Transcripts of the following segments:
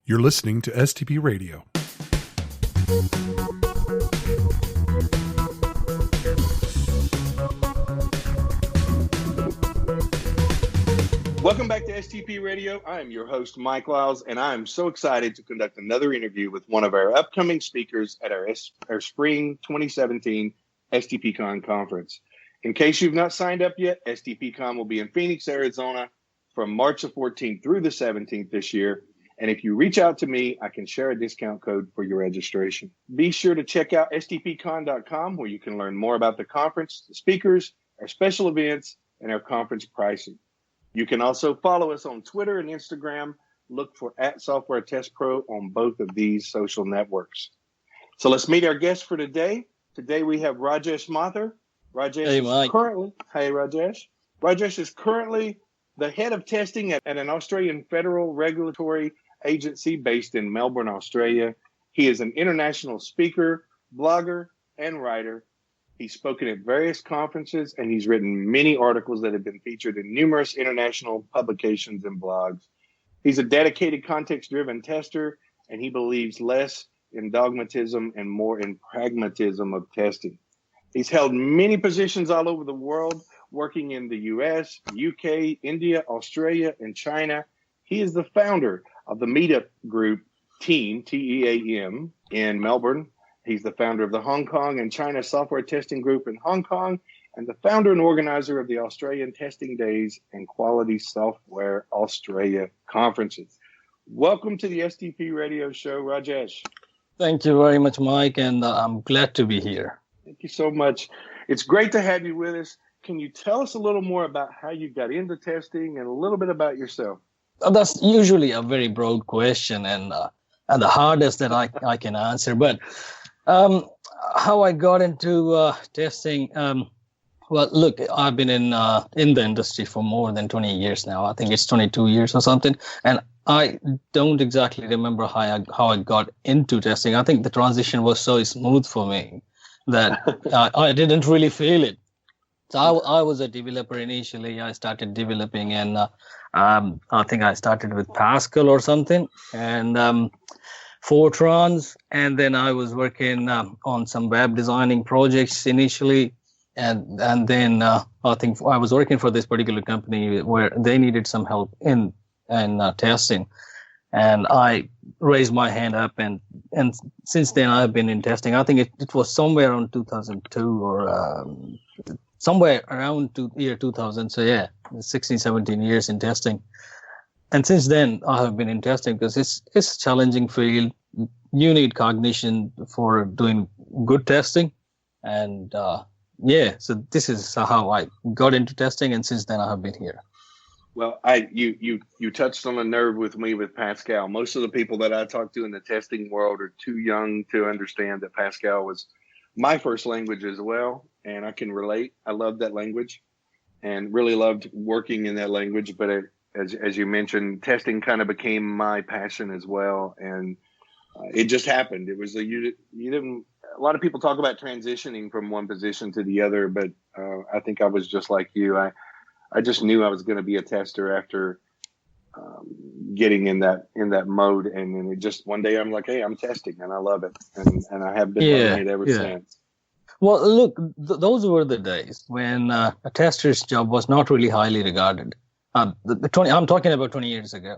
You're listening to STP Radio. Welcome back to STP Radio. I am your host, Mike Lyles, and I am so excited to conduct another interview with one of our upcoming speakers at our Spring 2017 STPCon conference. In case you've not signed up yet, STPCon will be in Phoenix, Arizona from March the 14th through the 17th this year. And if you reach out to me, I can share a discount code for your registration. Be sure to check out stpcon.com where you can learn more about the conference, the speakers, our special events, and our conference pricing. You can also follow us on Twitter and Instagram. Look for @SoftwareTestPro on both of these social networks. So let's meet our guest for today. Today we have Rajesh Mathur. Rajesh is currently the head of testing at an Australian federal regulatory agency based in Melbourne, Australia. He is an international speaker, blogger, and writer. He's spoken at various conferences, and he's written many articles that have been featured in numerous international publications and blogs. He's a dedicated context-driven tester, and he believes less in dogmatism and more in pragmatism of testing. He's held many positions all over the world, working in the US, UK, India, Australia, and China. He is the founder of the Meetup Group Team, TEAM, in Melbourne. He's the founder of the Hong Kong and China Software Testing Group in Hong Kong, and the founder and organizer of the Australian Testing Days and Quality Software Australia conferences. Welcome to the STP Radio Show, Rajesh. Thank you very much, Mike, and I'm glad to be here. Thank you so much. It's great to have you with us. Can you tell us a little more about how you got into testing and a little bit about yourself? That's usually a very broad question and the hardest that I can answer. But how I got into testing, well, look, I've been in the industry for more than 20 years now. I think it's 22 years or something. And I don't exactly remember how I got into testing. I think the transition was so smooth for me that I didn't really feel it. So I was a developer initially. I started developing, and I think I started with Pascal or something, and Fortrans, and then I was working on some web designing projects initially, and then I think I was working for this particular company where they needed some help in testing, and I raised my hand up, and since then I've been in testing. I think it was somewhere around 2002 or somewhere around year 2000. So yeah, 16, 17 years in testing. And since then I have been in testing because it's a challenging field. You need cognition for doing good testing. And so this is how I got into testing. And since then I have been here. Well, you touched on a nerve with me with Pascal. Most of the people that I talk to in the testing world are too young to understand that Pascal was my first language as well, and I can relate. I love that language and really loved working in that language. But as you mentioned, testing kind of became my passion as well, and it just happened. It was you didn't. A lot of people talk about transitioning from one position to the other, but I think I was just like you. I just knew I was going to be a tester after getting in that mode, and then it just one day I'm like, hey, I'm testing, and I love it, and I have been loving it ever since. Well, look, those were the days when a tester's job was not really highly regarded. I'm talking about 20 years ago.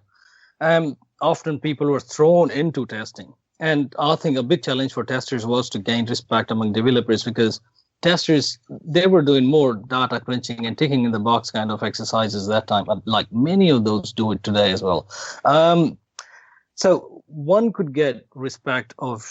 Often people were thrown into testing, and I think a big challenge for testers was to gain respect among developers because testers, they were doing more data crunching and ticking in the box kind of exercises that time, like many of those do it today as well. So one could get respect of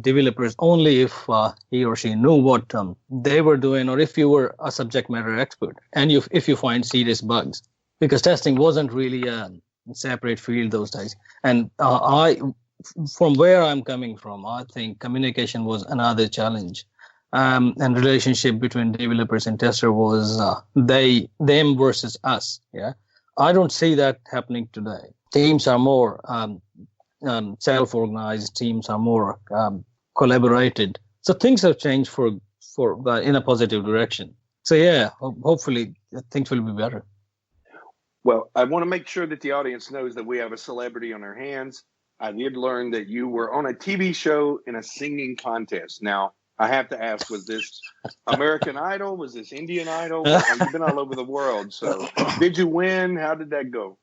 developers only if he or she knew what they were doing, or if you were a subject matter expert, and if you find serious bugs, because testing wasn't really a separate field those days. And from where I'm coming from, I think communication was another challenge. And relationship between developers and tester was them versus us. Yeah, I don't see that happening today. Teams are more self-organized. Teams are more collaborated. So things have changed for in a positive direction. So yeah, hopefully things will be better. Well, I want to make sure that the audience knows that we have a celebrity on our hands. I did learn that you were on a TV show in a singing contest. Now, I have to ask, was this American Idol? Was this Indian Idol? You've been all over the world. So did you win? How did that go?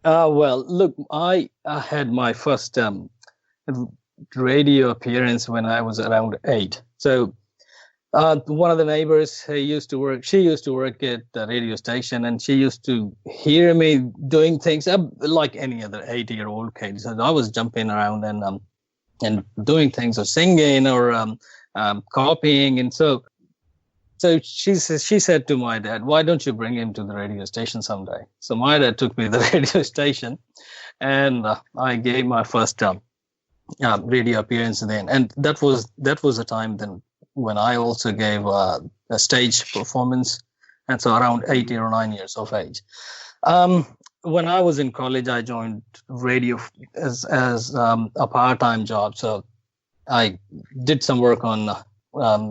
Well, look, I had my first radio appearance when I was around 8. So one of the neighbors, she used to work at the radio station, and she used to hear me doing things like any other 80-year-old kid. So I was jumping around and doing things, or singing, or copying. And so she said to my dad, "Why don't you bring him to the radio station someday?" So my dad took me to the radio station, and I gave my first radio appearance then. And that was the time then when I also gave a stage performance, and so around 8 or 9 years of age. When I was in college, I joined radio as a part-time job. So I did some work on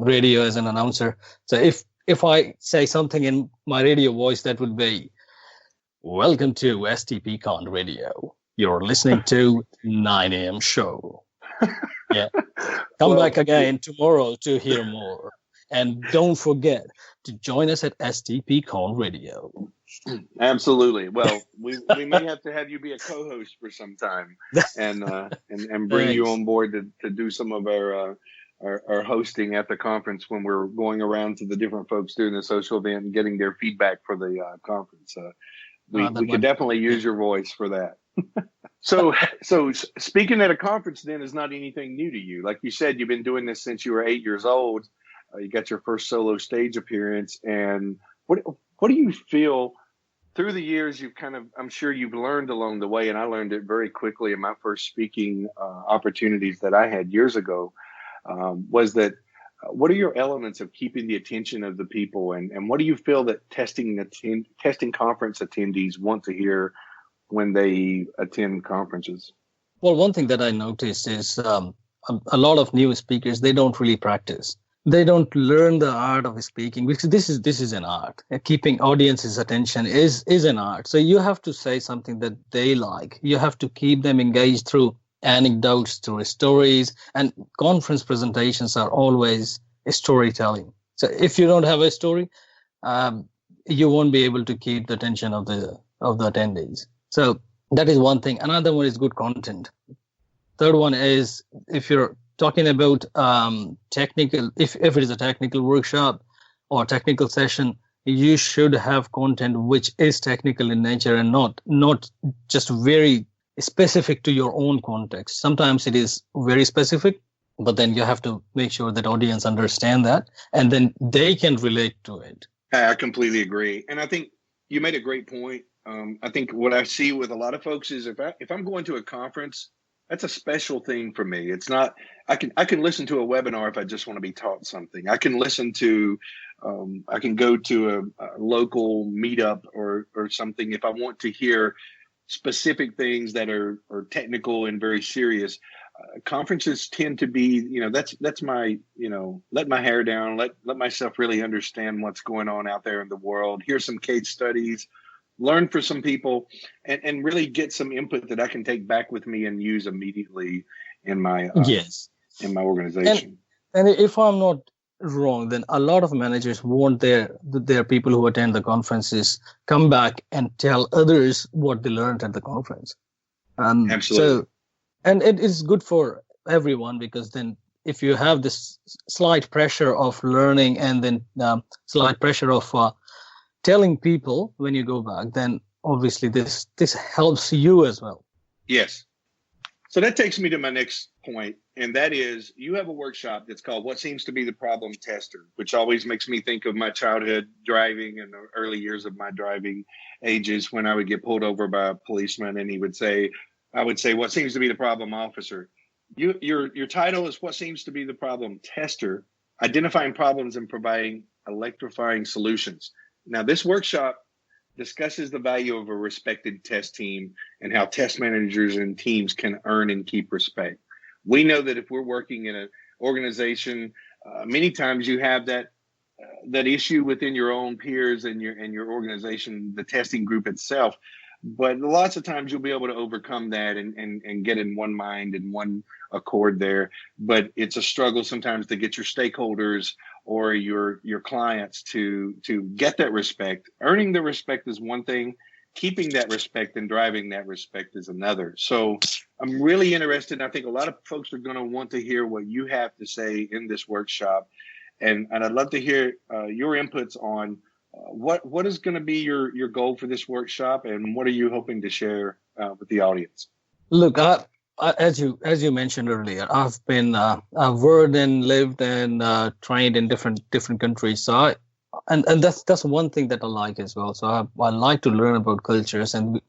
radio as an announcer. So if I say something in my radio voice, that would be, "Welcome to STP Con Radio. You're listening to 9 a.m. show. Yeah. Come back again tomorrow to hear more. And don't forget to join us at STP Con Radio." Absolutely. Well, we may have to have you be a co-host for some time, and bring you on board to do some of our hosting at the conference when we're going around to the different folks doing the social event and getting their feedback for the conference. We could definitely use your voice for that. So speaking at a conference then is not anything new to you. Like you said, you've been doing this since you were 8 years old. You got your first solo stage appearance. And what do you feel through the years? I'm sure you've learned along the way, and I learned it very quickly in my first speaking opportunities that I had years ago, was that what are your elements of keeping the attention of the people? And what do you feel that testing conference attendees want to hear when they attend conferences? Well, one thing that I noticed is a lot of new speakers, they don't really practice. They don't learn the art of speaking, because this is an art. Keeping audience's attention is an art. So you have to say something that they like. You have to keep them engaged through anecdotes, through stories, and conference presentations are always storytelling. So if you don't have a story, you won't be able to keep the attention of the attendees. So that is one thing. Another one is good content. Third one is, if you're talking about technical, if it is a technical workshop or technical session, you should have content which is technical in nature and not just very specific to your own context. Sometimes it is very specific, but then you have to make sure that audience understand that, and then they can relate to it. I completely agree. And I think you made a great point. I think what I see with a lot of folks is if I'm going to a conference, that's a special thing for me. It's not, I can listen to a webinar if I just want to be taught something. I can listen to, I can go to a local meetup or something if I want to hear specific things that are technical and very serious. Conferences tend to be, that's my, let my hair down, let myself really understand what's going on out there in the world, hear some case studies, learn for some people, and really get some input that I can take back with me and use immediately in my in my organization. And if I'm not wrong, then a lot of managers want their people who attend the conferences come back and tell others what they learned at the conference. Absolutely. So, and it is good for everyone, because then if you have this slight pressure of learning and then slight pressure of telling people when you go back, then obviously this helps you as well. Yes. So that takes me to my next point, and that is, you have a workshop that's called What Seems to Be the Problem Tester, which always makes me think of my childhood driving and the early years of my driving ages when I would get pulled over by a policeman, and I would say, what seems to be the problem, officer? Your title is What Seems to Be the Problem Tester, identifying problems and providing electrifying solutions. Now, this workshop discusses the value of a respected test team and how test managers and teams can earn and keep respect. We know that if we're working in an organization, many times you have that issue within your own peers and your organization, the testing group itself. but lots of times you'll be able to overcome that and get in one mind and one accord there. But it's a struggle sometimes to get your stakeholders or your clients to get that respect. Earning the respect is one thing. Keeping that respect and driving that respect is another. So I'm really interested. And I think a lot of folks are going to want to hear what you have to say in this workshop. And I'd love to hear your inputs on what is going to be your goal for this workshop, and what are you hoping to share with the audience? Look, as you mentioned earlier, I've worked and lived and trained in different countries. So and that's one thing that I like as well. So I like to learn about cultures, and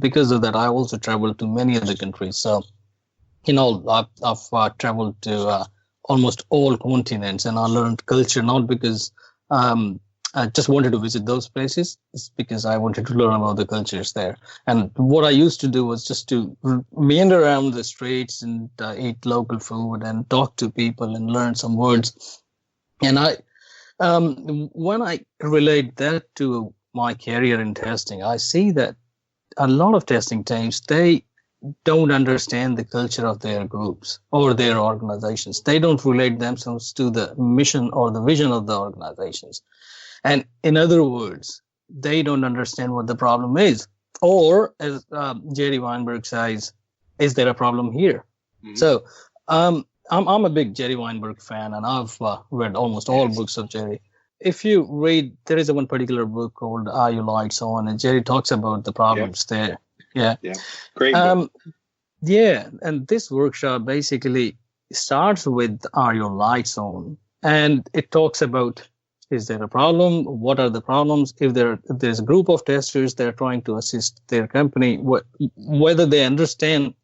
because of that, I also traveled to many other countries. So I've traveled to almost all continents, and I learned culture not because I just wanted to visit those places. It's because I wanted to learn about the cultures there. And what I used to do was just to meander around the streets and eat local food and talk to people and learn some words. And when I relate that to my career in testing, I see that a lot of testing teams, they don't understand the culture of their groups or their organizations. They don't relate themselves to the mission or the vision of the organizations. And in other words, they don't understand what the problem is. Or, as Jerry Weinberg says, is there a problem here? Mm-hmm. So I'm a big Jerry Weinberg fan, and I've read almost all books of Jerry. If you read, there is one particular book called Are You Lights On? And Jerry talks about the problems there. Yeah. Great book. Yeah. And this workshop basically starts with Are Your Lights On? And it talks about, is there a problem? What are the problems? If there's a group of testers that are trying to assist their company, whether they understand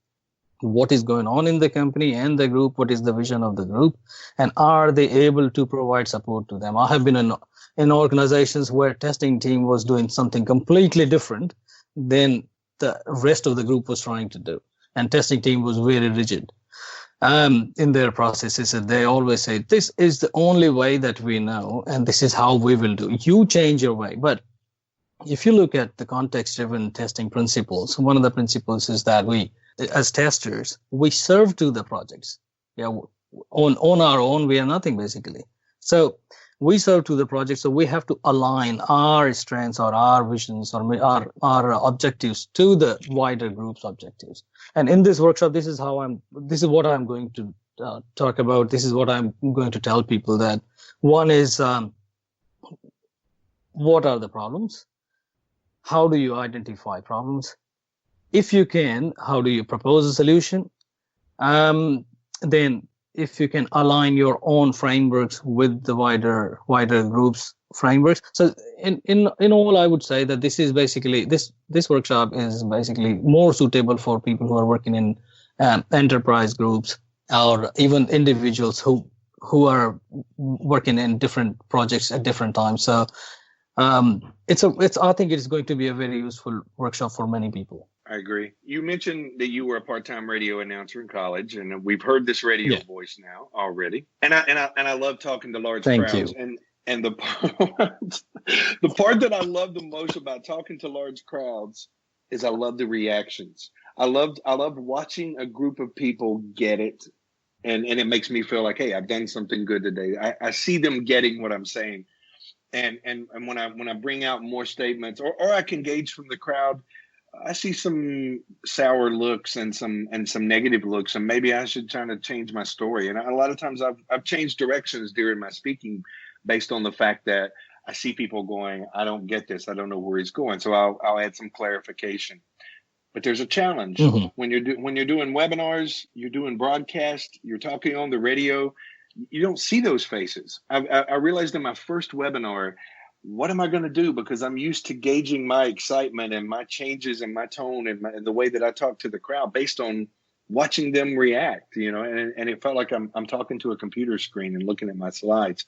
what is going on in the company and the group, what is the vision of the group, and are they able to provide support to them? I have been in organizations where testing team was doing something completely different than the rest of the group was trying to do. And testing team was very rigid in their processes. And they always say, this is the only way that we know, and this is how we will do. You change your way. But if you look at the context-driven testing principles, one of the principles is that we, as testers, we serve to the projects. Yeah, on our own, we are nothing, basically. So we serve to the project, so we have to align our strengths or our visions or our objectives to the wider group's objectives. And in this workshop, this is what I'm going to talk about. This is what I'm going to tell people. That one is, what are the problems? How do you identify problems? If you can, how do you propose a solution? Then if you can align your own frameworks with the wider groups frameworks. So in all, I would say that this is basically this workshop is basically more suitable for people who are working in enterprise groups, or even individuals who are working in different projects at different times. So I think it's going to be a very useful workshop for many people. I agree. You mentioned that you were a part-time radio announcer in college, and we've heard this radio voice now already. And I love talking to large crowds. Thank you. And the part that I love the most about talking to large crowds is I love the reactions. I loved watching a group of people get it, and it makes me feel like, hey, I've done something good today. I see them getting what I'm saying. And when I bring out more statements, or I can gauge from the crowd, I see some sour looks and some negative looks, and maybe I should try to change my story. And a lot of times I've changed directions during my speaking based on the fact that I see people going, I don't get this. I don't know where he's going. So I'll add some clarification. But there's a challenge when you're doing webinars, you're doing broadcast, you're talking on the radio. You don't see those faces. I realized in my first webinar, what am I going to do? Because I'm used to gauging my excitement and my changes in my tone and the way that I talk to the crowd based on watching them react, and it felt like I'm talking to a computer screen and looking at my slides.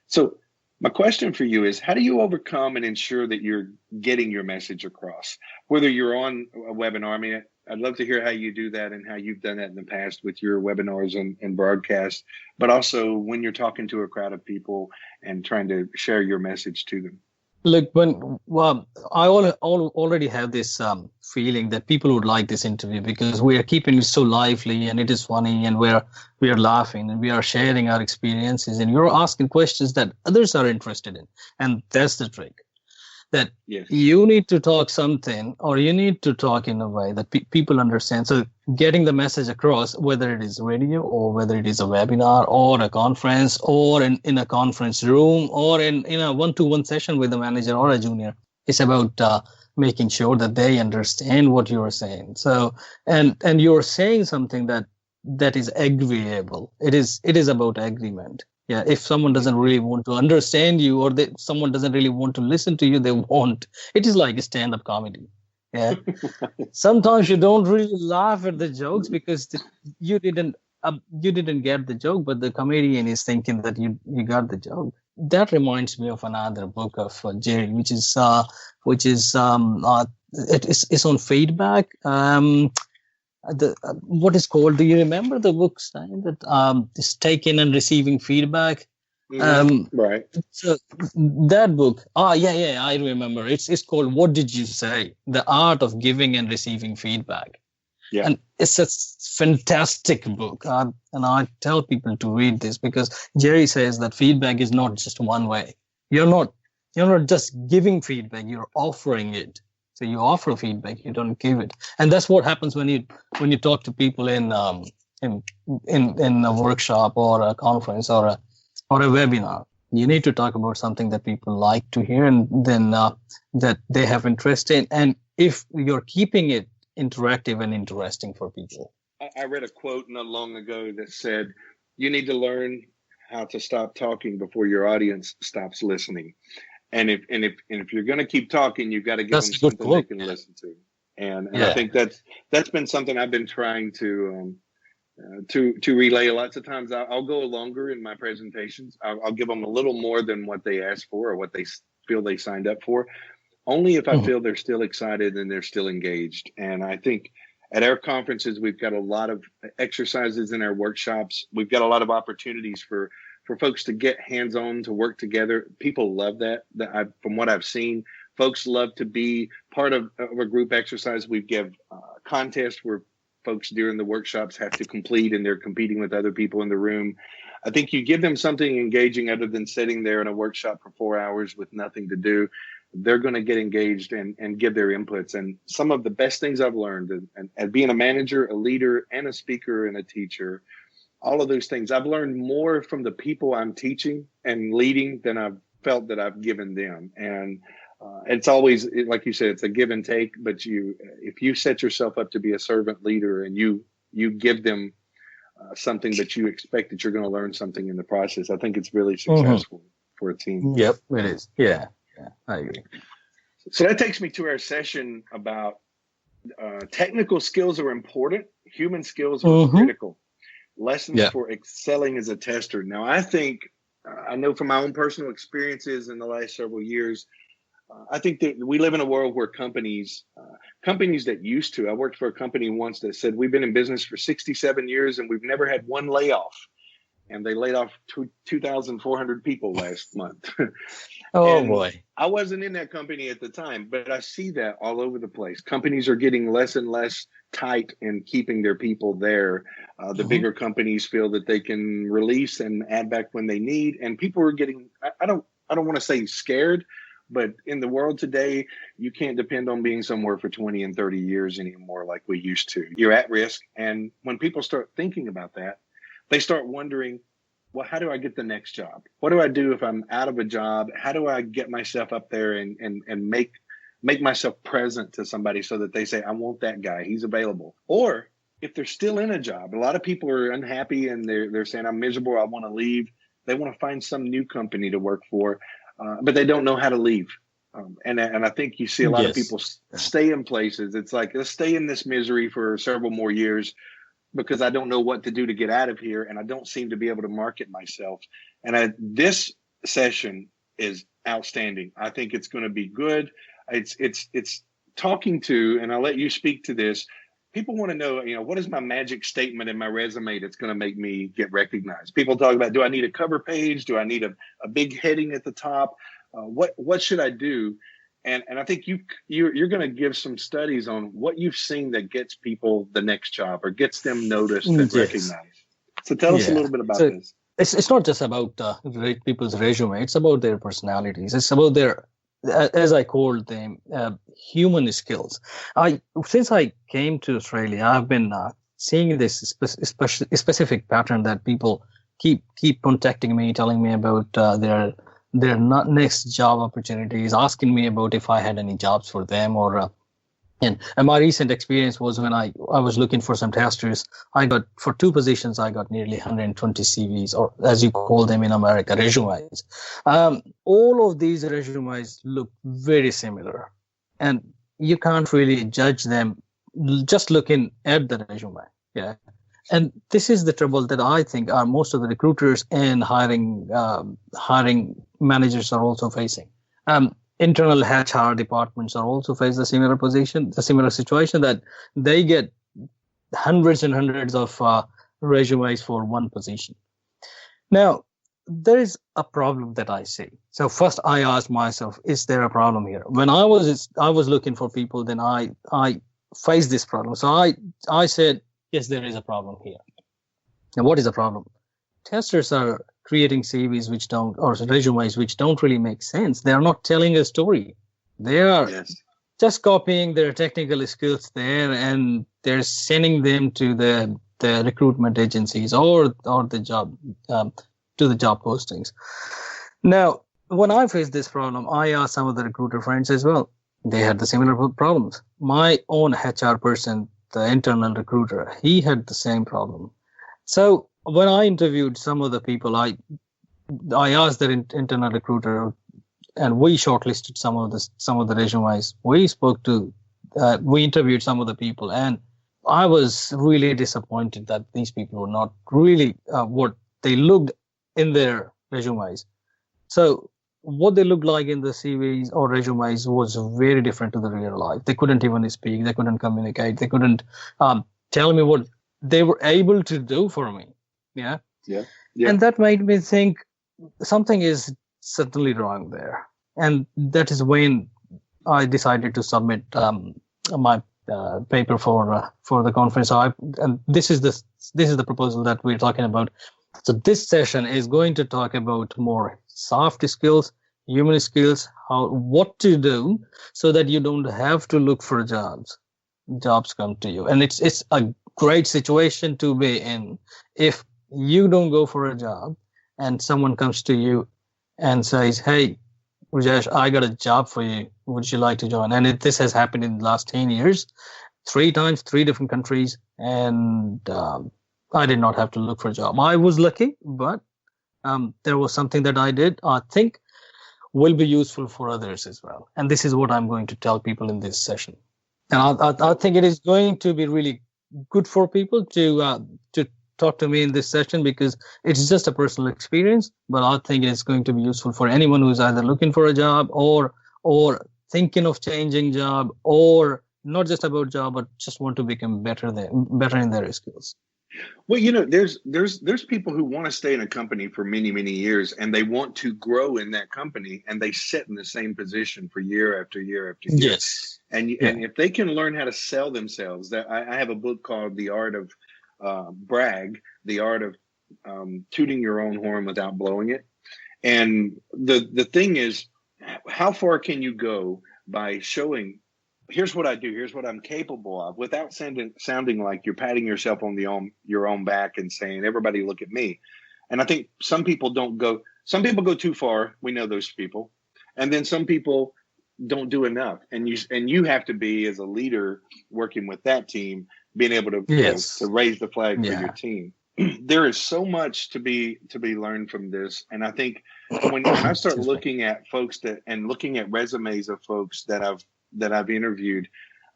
So my question for you is, how do you overcome and ensure that you're getting your message across? Whether you're on a webinar, I mean, I'd love to hear how you do that and how you've done that in the past with your webinars and broadcasts, but also when you're talking to a crowd of people and trying to share your message to them. Look, already have this feeling that people would like this interview because we are keeping it so lively and it is funny and we are laughing and we are sharing our experiences and you're asking questions that others are interested in, and that's the trick. That Yes. you need to talk something, or you need to talk in a way that people understand. So getting the message across, whether it is radio or whether it is a webinar or a conference or in a conference room or in a one-to-one session with a manager or a junior, it's about making sure that they understand what you're saying. So and you're saying something that is agreeable. It is about agreement. Yeah, if someone doesn't really want to understand you, or someone doesn't really want to listen to you, they won't. It is like a stand-up comedy. Yeah, sometimes you don't really laugh at the jokes because you didn't get the joke, but the comedian is thinking that you got the joke. That reminds me of another book of Jerry, which is it's on feedback. What is called? Do you remember the book's name? That is taking and receiving feedback. Right. So that book. Yeah, I remember. It's called "What Did You Say? The Art of Giving and Receiving Feedback." Yeah. And it's a fantastic book, and I tell people to read this because Jerry says that feedback is not just one way. You're not just giving feedback; you're offering it. So you offer feedback, you don't give it, and that's what happens when you talk to people in a workshop or a conference or a webinar. You need to talk about something that people like to hear, and then that they have interest in. And if you're keeping it interactive and interesting for people. I read a quote not long ago that said, "You need to learn how to stop talking before your audience stops listening." And if you're going to keep talking, you've got to give them something they can listen to. And I think that's been something I've been trying to relay. Lots of times I'll go longer in my presentations. I'll give them a little more than what they asked for or what they feel they signed up for, only if I feel they're still excited and they're still engaged. And I think at our conferences, we've got a lot of exercises in our workshops. We've got a lot of opportunities for folks to get hands-on, to work together. People love that. From what I've seen, folks love to be part of a group exercise. We give contests where folks during the workshops have to complete, and they're competing with other people in the room. I think you give them something engaging other than sitting there in a workshop for 4 hours with nothing to do. They're going to get engaged and give their inputs. And some of the best things I've learned, and being a manager, a leader, and a speaker and a teacher, all of those things, I've learned more from the people I'm teaching and leading than I've felt that I've given them. And it's always, like you said, it's a give and take. But if you set yourself up to be a servant leader and you give them something that you expect that you're going to learn something in the process, I think it's really successful for a team. Yep, it is. Yeah, I agree. So that takes me to our session about technical skills are important. Human skills are critical. Lessons for excelling as a tester. Now, I think, I know from my own personal experiences in the last several years, I think that we live in a world where companies that used to, I worked for a company once that said, we've been in business for 67 years and we've never had one layoff. And they laid off 2,400 people last month. Boy. I wasn't in that company at the time, but I see that all over the place. Companies are getting less and less tight in keeping their people there. The bigger companies feel that they can release and add back when they need. And people are getting, I don't want to say scared, but in the world today, you can't depend on being somewhere for 20 and 30 years anymore like we used to. You're at risk. And when people start thinking about that, they start wondering, well, how do I get the next job? What do I do if I'm out of a job? How do I get myself up there and make myself present to somebody so that they say, I want that guy, he's available? Or if they're still in a job, a lot of people are unhappy and they're saying, I'm miserable, I want to leave. They want to find some new company to work for, but they don't know how to leave. And I think you see a lot of people stay in places. It's like, let's stay in this misery for several more years, because I don't know what to do to get out of here, and I don't seem to be able to market myself. And this session is outstanding. I think it's going to be good. It's talking to, and I'll let you speak to this. People want to know, what is my magic statement in my resume that's going to make me get recognized? People talk about, do I need a cover page? Do I need a big heading at the top? what should I do? And I think you're going to give some studies on what you've seen that gets people the next job or gets them noticed and Yes. recognized. So tell us a little bit about So this. it's not just about people's resume. It's about their personalities. It's about their, as I called them, human skills. Since I came to Australia, I've been seeing this specific pattern that people keep contacting me, telling me about their next job opportunities, asking me about if I had any jobs for them, or and my recent experience was when I was looking for some testers. I got, for 2 positions, I got nearly 120 CVs, or as you call them in America, resumes. All of these resumes look very similar, and you can't really judge them just looking at the resume. Yeah. And this is the trouble that I think are most of the recruiters and hiring managers are also facing. Internal HR departments are also face the similar situation, that they get hundreds and hundreds of resumes for one position. Now, there is a problem that I see. So first, I asked myself, is there a problem here? When I was looking for people, then I faced this problem. So I said, yes, there is a problem here. Now, what is the problem? Testers are creating CVs or resumes which don't really make sense. They are not telling a story. They are just copying their technical skills there, and they're sending them to the recruitment agencies or the job to the job postings. Now, when I faced this problem, I asked some of the recruiter friends as well. They had the similar problems. My own HR person, the internal recruiter, he had the same problem. So when I interviewed some of the people, I asked the internal recruiter, and we shortlisted some of the resumes. We interviewed some of the people, and I was really disappointed that these people were not really what they looked in their resumes. So what they looked like in the CVs or resumes was very different to the real life. They couldn't even speak. They couldn't communicate. They couldn't tell me what they were able to do for me. Yeah. And that made me think something is certainly wrong there. And that is when I decided to submit my paper for the conference. And this is the proposal that we're talking about. So this session is going to talk about more soft skills, human skills, what to do so that you don't have to look for jobs. Jobs come to you, and it's a great situation to be in if you don't go for a job and someone comes to you and says, "Hey, Rajesh, I got a job for you. Would you like to join?" And this has happened in the last 10 years, 3 times, 3 different countries, and I did not have to look for a job. I was lucky, but there was something that I did, I think, will be useful for others as well. And this is what I'm going to tell people in this session. And I think it is going to be really good for people to talk to me in this session, because it's just a personal experience, but I think it's going to be useful for anyone who's either looking for a job or thinking of changing job, or not just about job, but just want to become better in their skills. Well, there's people who want to stay in a company for many, many years, and they want to grow in that company, and they sit in the same position for year after year after year. Yes. And if they can learn how to sell themselves, I have a book called The Art of Brag, The Art of Tooting Your Own Horn Without Blowing It. And the thing is, how far can you go by showing, here's what I do, here's what I'm capable of, without sounding like you're patting yourself on your own back and saying, everybody look at me. And I think some people go too far. We know those people. And then some people don't do enough. And you have to be, as a leader working with that team, being able to, to raise the flag for your team. There is so much to be learned from this. And I think when I start looking at folks looking at resumes of folks that I've interviewed,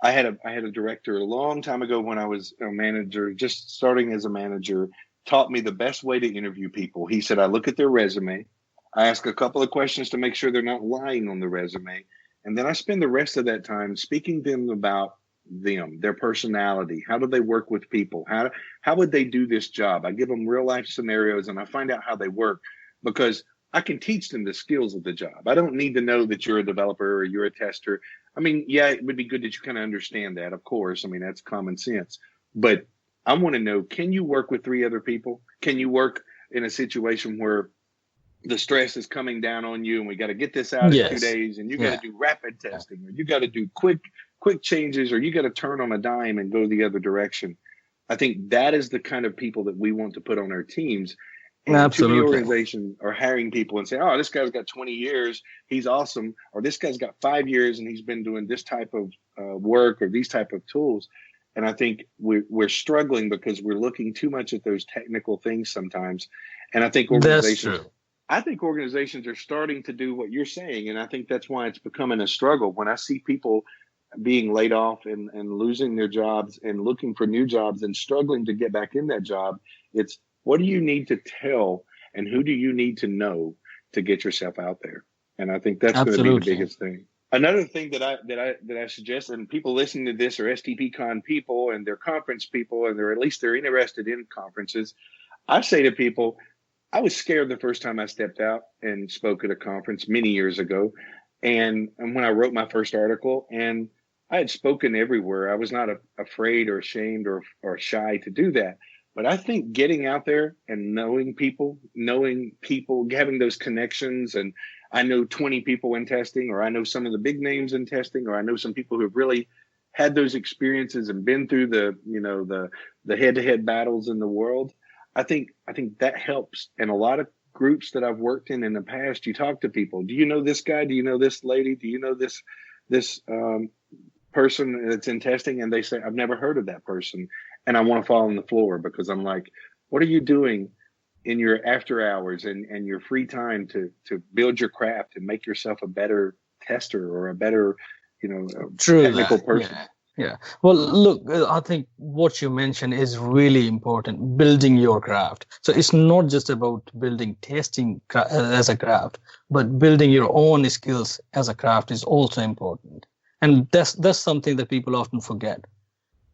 I had a director a long time ago when I was a manager, just starting as a manager, taught me the best way to interview people. He said, I look at their resume, I ask a couple of questions to make sure they're not lying on the resume, and then I spend the rest of that time speaking to them about them, their personality. How do they work with people? How would they do this job? I give them real life scenarios, and I find out how they work, because I can teach them the skills of the job. I don't need to know that you're a developer or you're a tester. I mean, yeah, it would be good that you kind of understand that, of course. I mean, that's common sense. But I want to know, can you work with 3 other people? Can you work in a situation where the stress is coming down on you and we got to get this out in 2 days, and you got to do rapid testing, or you got to do quick changes, or you got to turn on a dime and go the other direction? I think that is the kind of people that we want to put on our teams. And Absolutely. too many organizations are hiring people and saying, oh, this guy's got 20 years, he's awesome. Or this guy's got 5 years and he's been doing this type of work or these type of tools. And I think we're struggling because we're looking too much at those technical things sometimes. And I think organizations are starting to do what you're saying. And I think that's why it's becoming a struggle. When I see people being laid off and losing their jobs and looking for new jobs and struggling to get back in that job, it's, what do you need to tell and who do you need to know to get yourself out there? And I think that's going to be the biggest thing. Another thing that I suggest, and people listening to this are STPCon people and they're conference people, and they're interested in conferences. I say to people, I was scared the first time I stepped out and spoke at a conference many years ago. And when I wrote my first article, and I had spoken everywhere. I was not afraid or ashamed or shy to do that. But I think getting out there and knowing people, having those connections, and I know 20 people in testing, or I know some of the big names in testing, or I know some people who have really had those experiences and been through the head-to-head battles in the world. I think that helps. And a lot of groups that I've worked in the past, you talk to people. Do you know this guy? Do you know this lady? Do you know this person that's in testing? And they say, I've never heard of that person. And I want to fall on the floor, because I'm like, what are you doing in your after hours and your free time to build your craft and make yourself a better tester or a better, technical person? Yeah. Well, look, I think what you mentioned is really important, building your craft. So it's not just about building testing as a craft, but building your own skills as a craft is also important. And that's something that people often forget.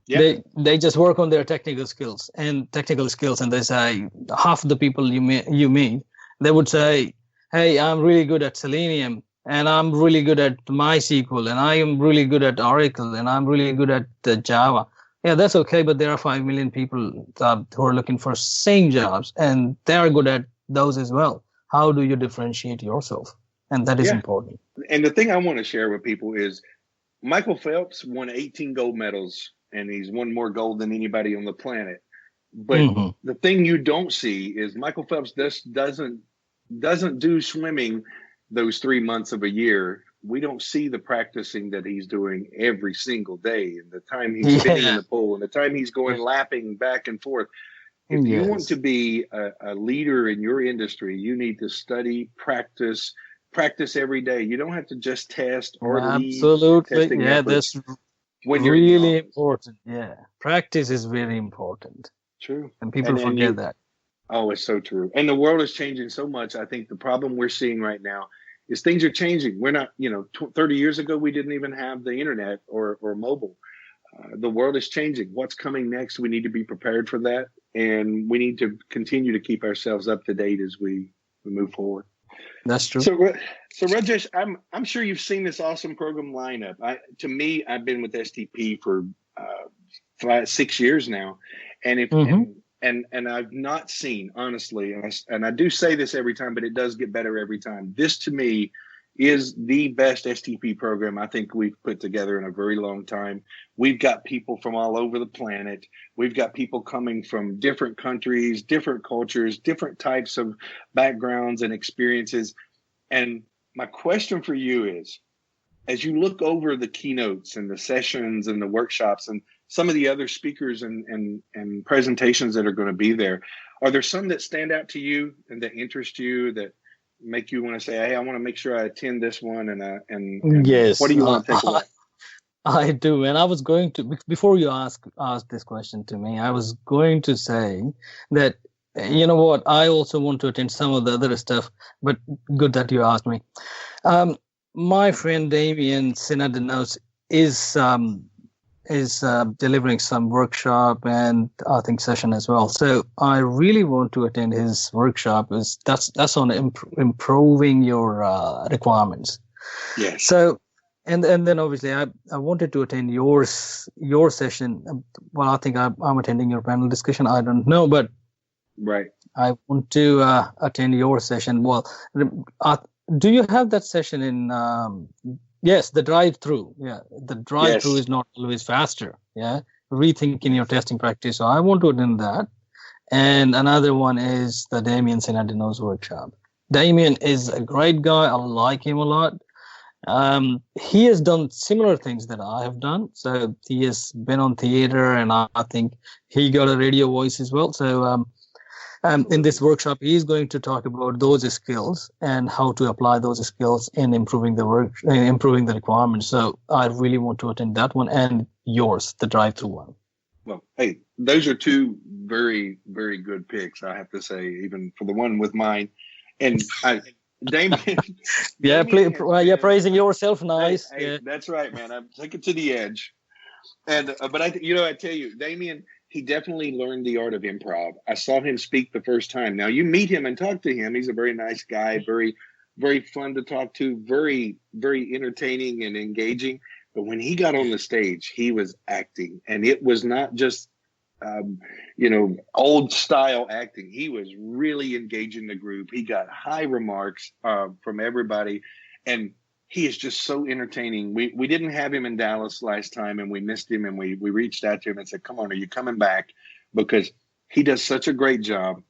Yeah. They just work on their technical skills, and they say, half of the people you meet, they would say, hey, I'm really good at Selenium, and I'm really good at MySQL, and I am really good at Oracle, and I'm really good at Java. Yeah, that's okay, but there are 5 million people who are looking for same jobs, and they are good at those as well. How do you differentiate yourself? And that is important. And the thing I want to share with people is Michael Phelps won 18 gold medals, and he's won more gold than anybody on the planet. But the thing you don't see is Michael Phelps doesn't do swimming those 3 months of a year. We don't see the practicing that he's doing every single day, and the time he's spinning in the pool, and the time he's going lapping back and forth. If you want to be a leader in your industry, you need to study, practice every day. You don't have to just test or absolutely. Yeah, that's really important. Yeah, practice is very important. True. And people forget that. Oh, it's so true. And the world is changing so much. I think the problem we're seeing right now is things are changing. We're not, 30 years ago, we didn't even have the internet or mobile. The world is changing. What's coming next? We need to be prepared for that. And we need to continue to keep ourselves up to date as we move forward. That's true. So Rajesh, I'm sure you've seen this awesome program lineup. To me, I've been with STP for 6 years now, and and I've not seen, honestly, and I do say this every time, but it does get better every time. This to me is the best STP program I think we've put together in a very long time. We've got people from all over the planet. We've got people coming from different countries, different cultures, different types of backgrounds and experiences. And my question for you is, as you look over the keynotes and the sessions and the workshops and some of the other speakers and presentations that are going to be there, are there some that stand out to you and that interest you, that make you want to say, hey, I want to make sure I attend this one? And yes, what do you want to take away? I do. And I was going to, before you ask this question to me, I was going to say that, you know what, I also want to attend some of the other stuff, but good that you asked me. My friend Damien Sinadenos is delivering some workshop and I think session as well. So I really want to attend his workshop. That's on improving your requirements. Yes. So and then obviously I wanted to attend your session. Well, I think I'm attending your panel discussion. I don't know, but right. I want to attend your session. Well, do you have that session in? Yes, the drive-through. Yeah, the drive-through is not always faster. Yeah, rethinking your testing practice. So I want to attend that. And another one is the Damien Sinadino's workshop. Damien is a great guy. I like him a lot. He has done similar things that I have done. So he has been on theater, and I think he got a radio voice as well. So in this workshop, he is going to talk about those skills and how to apply those skills in improving the requirements. So I really want to attend that one and yours, the drive-through one. Well, hey, those are two very, very good picks, I have to say, even for the one with mine. And Damien. You're praising yourself. Nice. Hey, that's right, man. I'm taking it to the edge. And but I tell you, Damien, he definitely learned the art of improv. I saw him speak the first time. Now you meet him and talk to him. He's a very nice guy, very, very fun to talk to, very, very entertaining and engaging. But when he got on the stage, he was acting, and it was not just old style acting. He was really engaging the group. He got high remarks from everybody, and he is just so entertaining. We didn't have him in Dallas last time, and we missed him, and we reached out to him and said, come on, are you coming back? Because he does such a great job.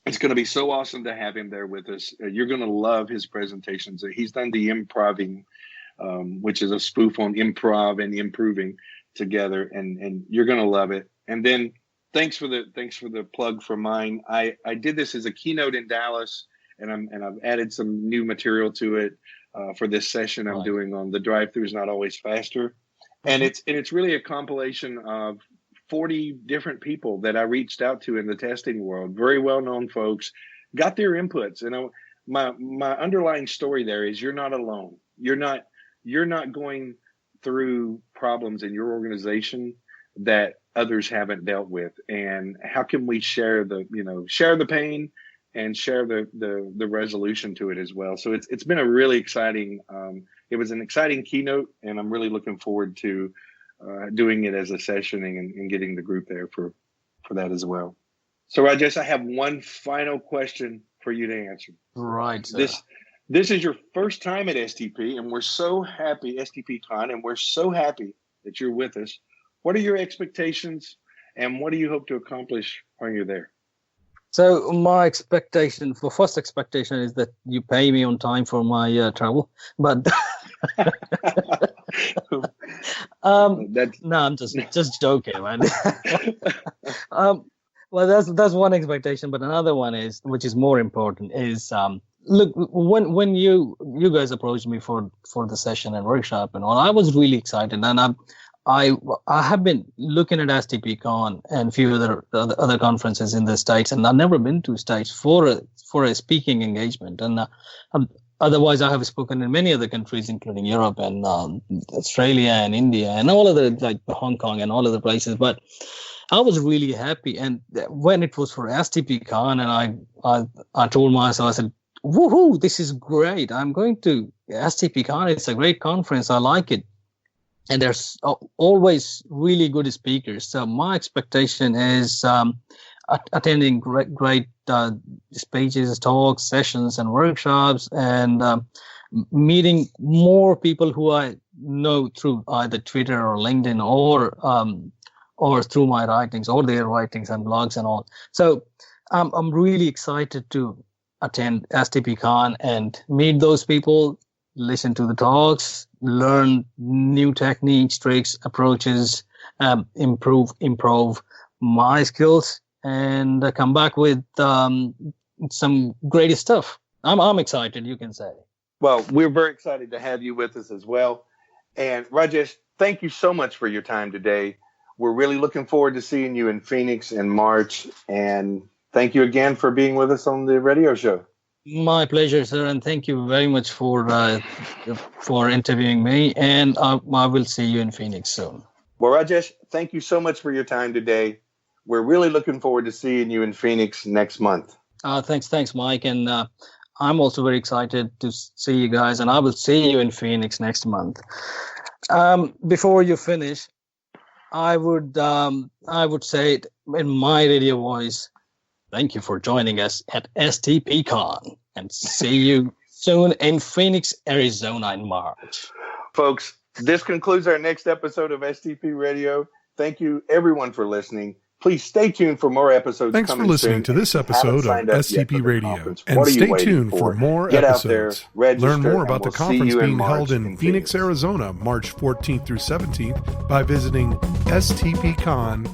It's going to be so awesome to have him there with us. You're going to love his presentations. He's done the improving, which is a spoof on improv and improving together, and you're going to love it. And then thanks for the plug for mine. I did this as a keynote in Dallas, and I've added some new material to it for this session I'm doing on the drive-through is not always faster. And it's really a compilation of 40 different people that I reached out to in the testing world, very well-known folks, got their inputs. And my underlying story there is you're not alone. You're not going through problems in your organization that others haven't dealt with. And how can we share the pain and share the resolution to it as well. So it's been a really exciting, it was an exciting keynote, and I'm really looking forward to doing it as a session and getting the group there for that as well. So Rajesh, I have one final question for you to answer. Right. This is your first time at STP, and we're so happy, STPCon, and we're so happy that you're with us. What are your expectations, and what do you hope to accomplish when you're there? So my first expectation is that you pay me on time for my travel, but no, I'm just joking, man. Well, that's one expectation, but another one is, which is more important, is look, when you guys approached me for the session and workshop and all, I was really excited, and I have been looking at STPCon and a few other conferences in the States, and I've never been to States for a speaking engagement. And otherwise, I have spoken in many other countries, including Europe and Australia and India and all of like Hong Kong and all other places. But I was really happy, and when it was for STPCon, and I told myself, I said, "Woohoo! This is great! I'm going to STPCon. It's a great conference. I like it." And there's always really good speakers. So my expectation is attending great speeches, talks, sessions, and workshops, and meeting more people who I know through either Twitter or LinkedIn or through my writings or their writings and blogs and all. So I'm really excited to attend STPCon and meet those people, listen to the talks, learn new techniques, tricks, approaches, improve my skills, and come back with some great stuff. I'm excited, you can say. Well, we're very excited to have you with us as well. And Rajesh, thank you so much for your time today. We're really looking forward to seeing you in Phoenix in March. And thank you again for being with us on the radio show. My pleasure, sir, and thank you very much for interviewing me. And I will see you in Phoenix soon. Well, Rajesh, thank you so much for your time today. We're really looking forward to seeing you in Phoenix next month. Thanks, Mike. And I'm also very excited to see you guys, and I will see you in Phoenix next month. Before you finish, I would say it in my radio voice, thank you for joining us at STPCon, and see you soon in Phoenix, Arizona in March. Folks, this concludes our next episode of STP Radio. Thank you, everyone, for listening. Please stay tuned for more episodes. Thanks for listening to this episode of STP Radio. And stay tuned for more episodes. Learn more about the conference being held in Phoenix, Arizona, March 14th through 17th by visiting stpcon.com.